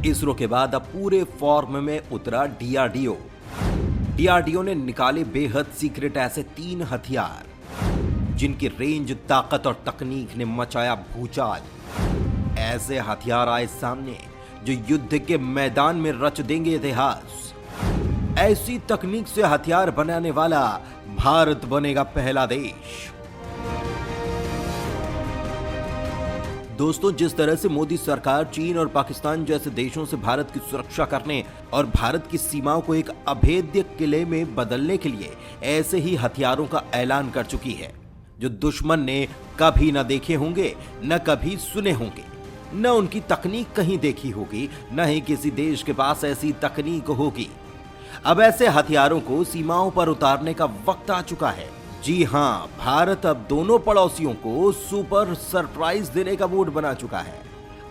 इसरो के बाद अब पूरे फॉर्म में उतरा डीआरडीओ। डीआरडीओ ने निकाले बेहद सीक्रेट ऐसे 3 हथियार जिनकी रेंज, ताकत और तकनीक ने मचाया भूचाल। ऐसे हथियार आए सामने जो युद्ध के मैदान में रच देंगे इतिहास। ऐसी तकनीक से हथियार बनाने वाला भारत बनेगा पहला देश। दोस्तों, जिस तरह से मोदी सरकार चीन और पाकिस्तान जैसे देशों से भारत की सुरक्षा करने और भारत की सीमाओं को एक अभेद्य किले में बदलने के लिए ऐसे ही हथियारों का ऐलान कर चुकी है जो दुश्मन ने कभी न देखे होंगे, न कभी सुने होंगे, न उनकी तकनीक कहीं देखी होगी, न ही किसी देश के पास ऐसी तकनीक होगी। अब ऐसे हथियारों को सीमाओं पर उतारने का वक्त आ चुका है। जी हां, भारत अब दोनों पड़ोसियों को सुपर सरप्राइज देने का मूड बना चुका है।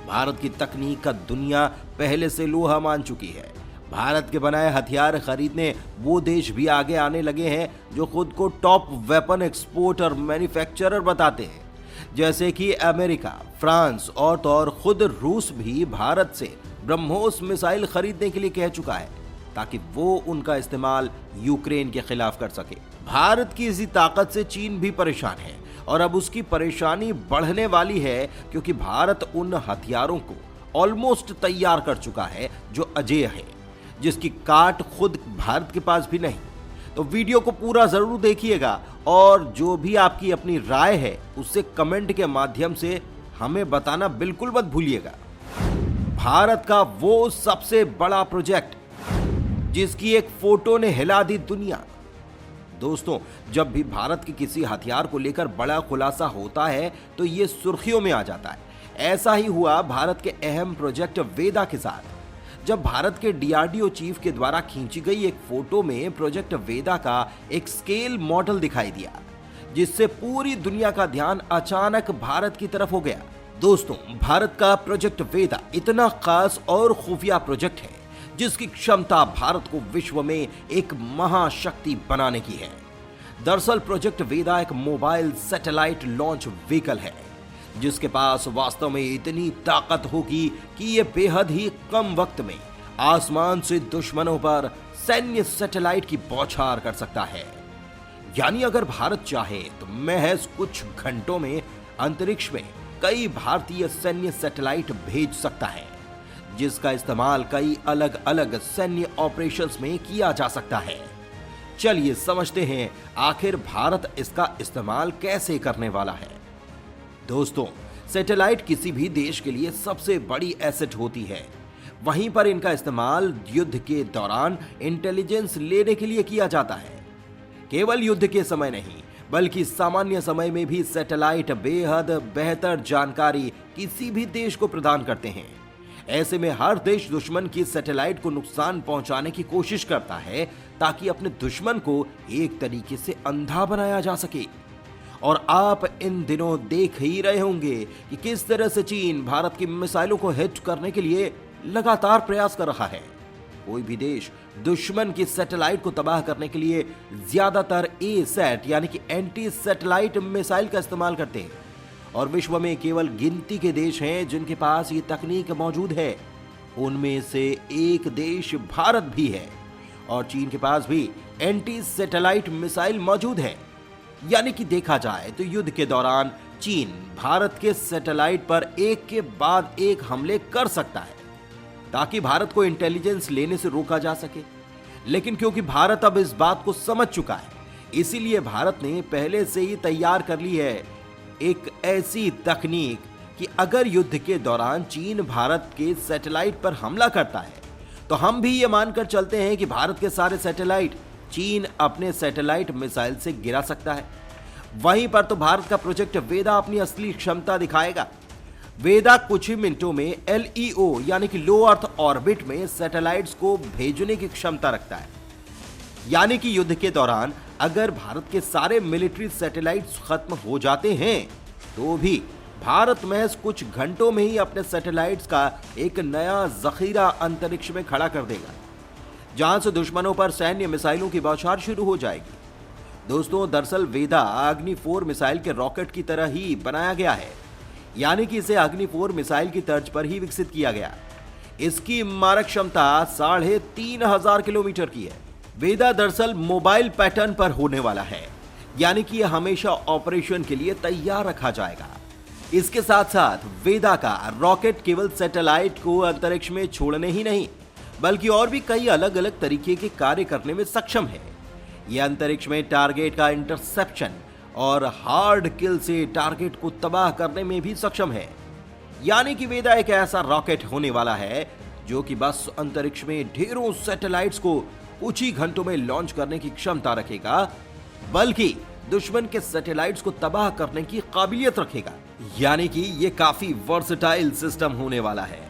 भारत की तकनीक का दुनिया पहले से लोहा मान चुकी है। भारत के बनाए हथियार खरीदने वो देश भी आगे आने लगे हैं जो खुद को टॉप वेपन एक्सपोर्ट और मैन्युफैक्चरर बताते हैं, जैसे कि अमेरिका, फ्रांस और तो और खुद रूस भी भारत से ब्रह्मोस मिसाइल खरीदने के लिए कह चुका है ताकि वो उनका इस्तेमाल यूक्रेन के खिलाफ कर सके। भारत की इसी ताकत से चीन भी परेशान है और अब उसकी परेशानी बढ़ने वाली है क्योंकि भारत उन हथियारों को ऑलमोस्ट तैयार कर चुका है जो अजेय है, जिसकी काट खुद भारत के पास भी नहीं। तो वीडियो को पूरा जरूर देखिएगा और जो भी आपकी अपनी राय है उससे कमेंट के माध्यम से हमें बताना बिल्कुल मत भूलिएगा। भारत का वो सबसे बड़ा प्रोजेक्ट जिसकी एक फोटो ने हिला दी दुनिया। दोस्तों, जब भी भारत के किसी हथियार को लेकर बड़ा खुलासा होता है तो ये सुर्खियों में आ जाता है। ऐसा ही हुआ भारत के अहम प्रोजेक्ट वेदा के साथ। जब भारत के डीआरडीओ चीफ के द्वारा खींची गई एक फोटो में प्रोजेक्ट वेदा का एक स्केल मॉडल दिखाई दिया, जिससे पूरी दुनिया का ध्यान अचानक भारत की तरफ हो गया। दोस्तों, भारत का प्रोजेक्ट वेदा इतना खास और खुफिया प्रोजेक्ट है जिसकी क्षमता भारत को विश्व में एक महाशक्ति बनाने की है। दरअसल प्रोजेक्ट वेदा एक मोबाइल सैटेलाइट लॉन्च व्हीकल है जिसके पास वास्तव में इतनी ताकत होगी कि यह बेहद ही कम वक्त में आसमान से दुश्मनों पर सैन्य सैटेलाइट की बौछार कर सकता है। यानी अगर भारत चाहे तो महज कुछ घंटों में अंतरिक्ष में कई भारतीय सैन्य सैटेलाइट भेज सकता है, जिसका इस्तेमाल कई अलग अलग सैन्य ऑपरेशंस में किया जा सकता है। चलिए समझते हैं आखिर भारत इसका इस्तेमाल कैसे करने वाला है। दोस्तों, सैटेलाइट किसी भी देश के लिए सबसे बड़ी एसेट होती है। वहीं पर इनका इस्तेमाल युद्ध के दौरान इंटेलिजेंस लेने के लिए किया जाता है। केवल युद्ध के समय नहीं बल्कि सामान्य समय में भी सैटेलाइट बेहद बेहतर जानकारी किसी भी देश को प्रदान करते हैं। ऐसे में हर देश दुश्मन की सैटेलाइट को नुकसान पहुंचाने की कोशिश करता है ताकि अपने दुश्मन को एक तरीके से अंधा बनाया जा सके। और आप इन दिनों देख ही रहे होंगे कि किस तरह से चीन भारत की मिसाइलों को हिट करने के लिए लगातार प्रयास कर रहा है। कोई भी देश दुश्मन की सैटेलाइट को तबाह करने के लिए ज्यादातर ए-सैट यानी कि एंटी सैटेलाइट मिसाइल का इस्तेमाल करते हैं और विश्व में केवल गिनती के देश हैं जिनके पास ये तकनीक मौजूद है। उनमें से एक देश भारत भी है और चीन के पास भी एंटी सैटेलाइट मिसाइल मौजूद है। यानी कि देखा जाए तो युद्ध के दौरान चीन भारत के सैटेलाइट पर एक के बाद एक हमले कर सकता है ताकि भारत को इंटेलिजेंस लेने से रोका जा सके। लेकिन क्योंकि भारत अब इस बात को समझ चुका है, इसीलिए भारत ने पहले से ही तैयार कर ली है एक ऐसी तकनीक कि अगर युद्ध के दौरान चीन भारत के सैटेलाइट पर हमला करता है तो हम भी ये मानकर चलते हैं कि भारत के सारे सैटेलाइट चीन अपने सैटेलाइट मिसाइल से गिरा सकता है। वहीं पर तो भारत का प्रोजेक्ट वेदा अपनी असली क्षमता दिखाएगा। वेदा कुछ ही मिनटों में LEO यानी कि लो अर्थ ऑर्बिट में सैटेलाइट्स को भेजने की क्षमता रखता है। यानी कि युद्ध के दौरान अगर भारत के सारे मिलिट्री सैटेलाइट्स खत्म हो जाते हैं तो भी भारत महज कुछ घंटों में ही अपने सैटेलाइट्स का एक नया जखीरा अंतरिक्ष में खड़ा कर देगा, जहां से दुश्मनों पर सैन्य मिसाइलों की बौछार शुरू हो जाएगी। दोस्तों, दरअसल वेदा अग्नि 4 मिसाइल के रॉकेट की तरह ही बनाया गया है, यानी कि इसे अग्नि 4 मिसाइल की तर्ज पर ही विकसित किया गया। इसकी मारक क्षमता 3,500 किलोमीटर की है। वेदा दरअसल मोबाइल पैटर्न पर होने वाला है, यानी कि यह हमेशा ऑपरेशन के लिए तैयार रखा जाएगा। इसके साथ साथ वेदा का रॉकेट केवल सैटेलाइट को अंतरिक्ष में छोड़ने ही नहीं, बल्कि और भी कई अलग अलग तरीके के कार्य करने में सक्षम है। यह अंतरिक्ष में टारगेट का इंटरसेप्शन और हार्ड किल से टारगेट को तबाह करने में भी सक्षम है। यानी कि वेदा एक ऐसा रॉकेट होने वाला है जो कि बस अंतरिक्ष में ढेरों सैटेलाइट्स को कुछ ही घंटों में लॉन्च करने की क्षमता रखेगा, बल्कि दुश्मन के सैटेलाइट्स को तबाह करने की काबिलियत रखेगा। यानी कि यह काफी वर्सेटाइल सिस्टम होने वाला है।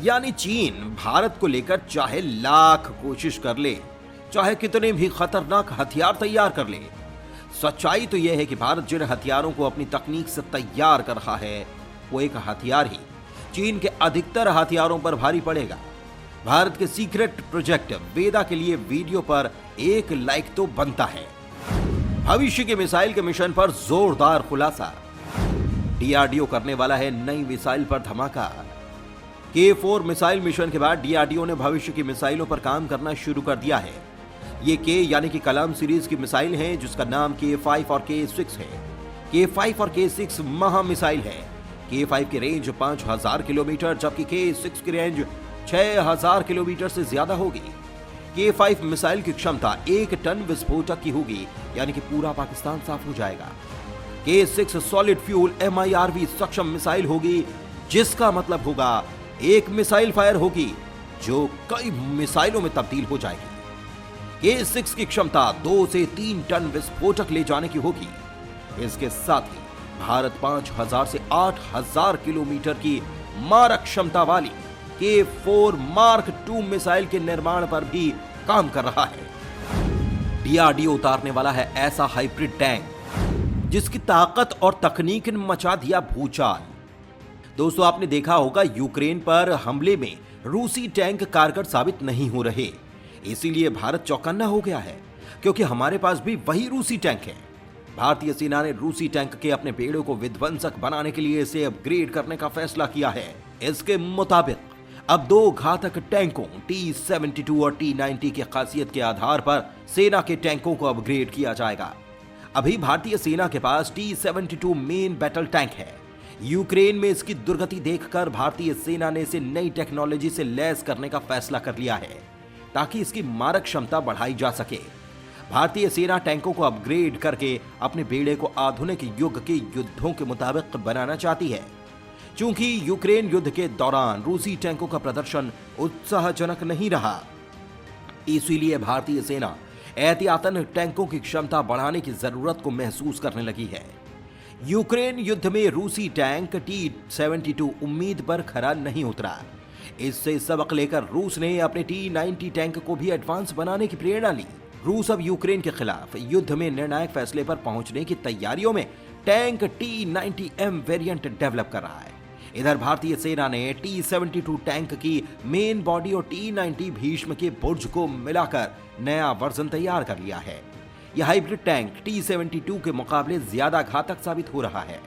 यानी चीन भारत को लेकर चाहे लाख कोशिश कर ले, चाहे कितने भी खतरनाक हथियार तैयार कर ले, सच्चाई तो यह है कि भारत जिन हथियारों को अपनी तकनीक से तैयार कर रहा है, वो एक हथियार ही चीन के अधिकतर हथियारों पर भारी पड़ेगा। भारत के सीक्रेट प्रोजेक्ट वेदा के लिए वीडियो पर एक लाइक तो बनता है। भविष्य के मिसाइल के मिशन पर जोरदार खुलासा। डीआरडीओ करने वाला है नई मिसाइल पर धमाका। K4 मिसाइल मिशन के बाद डीआरडीओ ने भविष्य की मिसाइलों पर काम करना शुरू कर दिया है। ये K यानी कि कलाम सीरीज की मिसाइल है, जिसका नाम K5 और K6 है। K5 और K6 महा मिसाइल है। K5 की रेंज 5,000 किलोमीटर, जबकि K6 की रेंज 6,000 किलोमीटर से ज्यादा होगी। K5 मिसाइल की क्षमता 1 टन विस्फोटक की होगी, यानी कि पूरा पाकिस्तान साफ हो जाएगा। K6 सॉलिड फ्यूल MIRV सक्षम मिसाइल होगी, जिसका मतलब होगा एक मिसाइल फायर होगी जो कई मिसाइलों में तब्दील हो जाएगी। K6 की क्षमता 2 से 3 टन विस्फोटक ले जाने की होगी। इसके साथ ही भारत 5,000 से 8,000 किलोमीटर की मारक क्षमता वाली K4 मार्क II मिसाइल के निर्माण पर भी काम कर रहा है। डीआरडीओ उतारने वाला है ऐसा हाइब्रिड टैंक जिसकी ताकत और तकनीक ने मचा दिया भूचाल। दोस्तों, आपने देखा होगा यूक्रेन पर हमले में रूसी टैंक कारगर साबित नहीं हो रहे, इसीलिए भारत चौकन्ना हो गया है, क्योंकि हमारे पास भी वही रूसी टैंक है। भारतीय सेना ने रूसी टैंक के अपने बेड़ों को विध्वंसक बनाने के लिए इसे अपग्रेड करने का फैसला किया है। इसके मुताबिक अब 2 घातक टैंकों T-72 और T-90 की खासियत के आधार पर सेना के टैंकों को अपग्रेड किया जाएगा। अभी भारतीय सेना के पास T-72 मेन बैटल टैंक है। यूक्रेन में इसकी दुर्गति देखकर भारतीय सेना ने इसे नई टेक्नोलॉजी से लैस करने का फैसला कर लिया है, ताकि इसकी मारक क्षमता बढ़ाई जा सके। भारतीय सेना टैंकों को अपग्रेड करके अपने बेड़े को आधुनिक युग के युद्धों के मुताबिक बनाना चाहती है। चूंकि यूक्रेन युद्ध के दौरान रूसी टैंकों का प्रदर्शन उत्साहजनक नहीं रहा, इसीलिए भारतीय सेना एहतियातन टैंकों की क्षमता बढ़ाने की जरूरत को महसूस करने लगी है। यूक्रेन युद्ध में रूसी टैंक T-72 उम्मीद पर खरा नहीं उतरा। इससे सबक लेकर रूस ने अपने T-90 टैंक को भी एडवांस बनाने की प्रेरणा ली। रूस अब यूक्रेन के खिलाफ युद्ध में निर्णायक फैसले पर पहुंचने की तैयारियों में टैंक T-90M वेरिएंट डेवलप कर रहा है। इधर भारतीय सेना ने T-72 टैंक की मेन बॉडी और T-90 भीष्म के बुर्ज को मिलाकर नया वर्जन तैयार कर लिया है। यह हाइब्रिड टैंक T-72 के मुकाबले ज्यादा घातक साबित हो रहा है।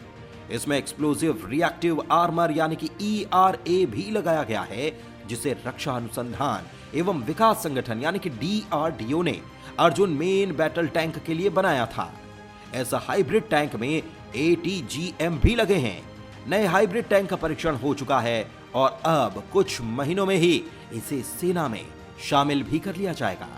इसमें एक्सप्लोसिव रिएक्टिव आर्मर यानी कि ERA भी लगाया गया है, जिसे रक्षा अनुसंधान एवं विकास संगठन यानी कि DRDO ने अर्जुन मेन बैटल टैंक के लिए बनाया था। ऐसा हाइब्रिड टैंक में ATGM भी लगे हैं। नए हाइब्रिड टैंक का परीक्षण हो चुका है और अब कुछ महीनों में ही इसे सेना में शामिल भी कर लिया जाएगा।